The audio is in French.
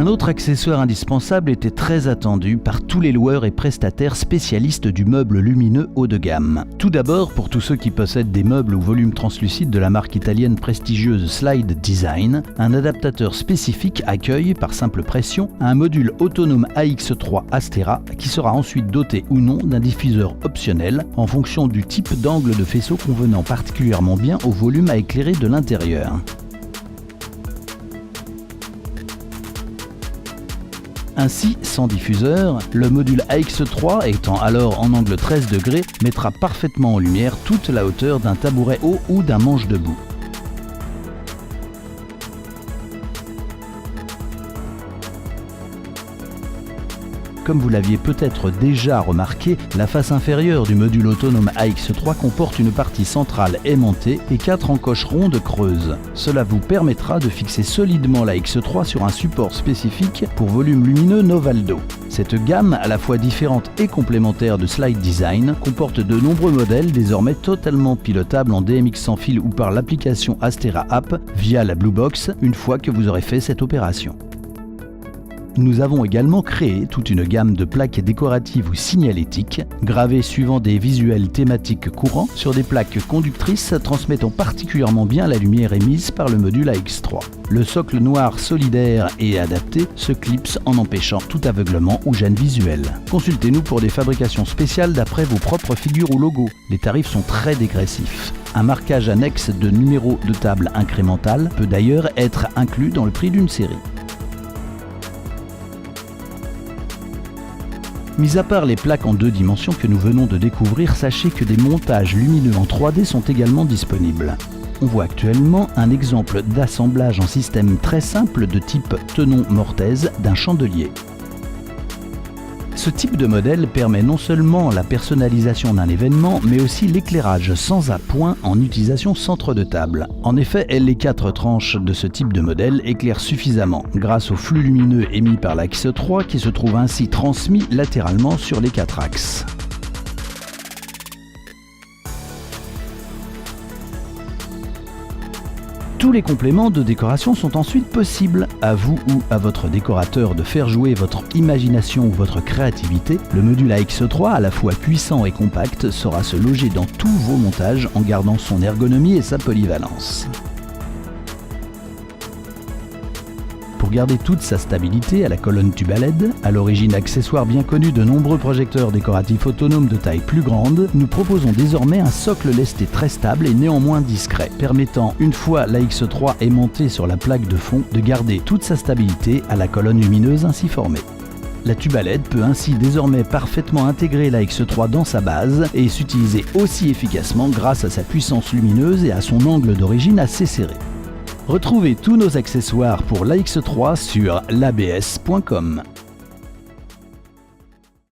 Un autre accessoire indispensable était très attendu par tous les loueurs et prestataires spécialistes du meuble lumineux haut de gamme. Tout d'abord, pour tous ceux qui possèdent des meubles ou volumes translucides de la marque italienne prestigieuse Slide Design, un adaptateur spécifique accueille, par simple pression, un module autonome AX3 Astera qui sera ensuite doté ou non d'un diffuseur optionnel en fonction du type d'angle de faisceau convenant particulièrement bien au volume à éclairer de l'intérieur. Ainsi, sans diffuseur, le module AX3, étant alors en angle 13 degrés, mettra parfaitement en lumière toute la hauteur d'un tabouret haut ou d'un manche debout. Comme vous l'aviez peut-être déjà remarqué, la face inférieure du module autonome AX3 comporte une partie centrale aimantée et 4 encoches rondes creuses. Cela vous permettra de fixer solidement la AX3 sur un support spécifique pour volume lumineux Novaldo. Cette gamme, à la fois différente et complémentaire de Slide Design, comporte de nombreux modèles désormais totalement pilotables en DMX sans fil ou par l'application Astera App via la Blue Box une fois que vous aurez fait cette opération. Nous avons également créé toute une gamme de plaques décoratives ou signalétiques, gravées suivant des visuels thématiques courants sur des plaques conductrices transmettant particulièrement bien la lumière émise par le module AX3. Le socle noir solidaire et adapté se clipse en empêchant tout aveuglement ou gêne visuelle. Consultez-nous pour des fabrications spéciales d'après vos propres figures ou logos. Les tarifs sont très dégressifs. Un marquage annexe de numéro de table incrémental peut d'ailleurs être inclus dans le prix d'une série. Mis à part les plaques en 2 dimensions que nous venons de découvrir, sachez que des montages lumineux en 3D sont également disponibles. On voit actuellement un exemple d'assemblage en système très simple de type tenon mortaise d'un chandelier. Ce type de modèle permet non seulement la personnalisation d'un événement, mais aussi l'éclairage sans appoint en utilisation centre de table. En effet, les 4 tranches de ce type de modèle éclairent suffisamment grâce au flux lumineux émis par l'axe 3 qui se trouve ainsi transmis latéralement sur les 4 axes. Tous les compléments de décoration sont ensuite possibles. À vous ou à votre décorateur de faire jouer votre imagination ou votre créativité. Le module AX3, à la fois puissant et compact, saura se loger dans tous vos montages en gardant son ergonomie et sa polyvalence. Pour garder toute sa stabilité à la colonne tube à LED, à l'origine accessoire bien connu de nombreux projecteurs décoratifs autonomes de taille plus grande, nous proposons désormais un socle lesté très stable et néanmoins discret, permettant, une fois l'AX3 aimantée sur la plaque de fond, de garder toute sa stabilité à la colonne lumineuse ainsi formée. La tube à LED peut ainsi désormais parfaitement intégrer l'AX3 dans sa base et s'utiliser aussi efficacement grâce à sa puissance lumineuse et à son angle d'origine assez serré. Retrouvez tous nos accessoires pour l'AX3 sur labs.com.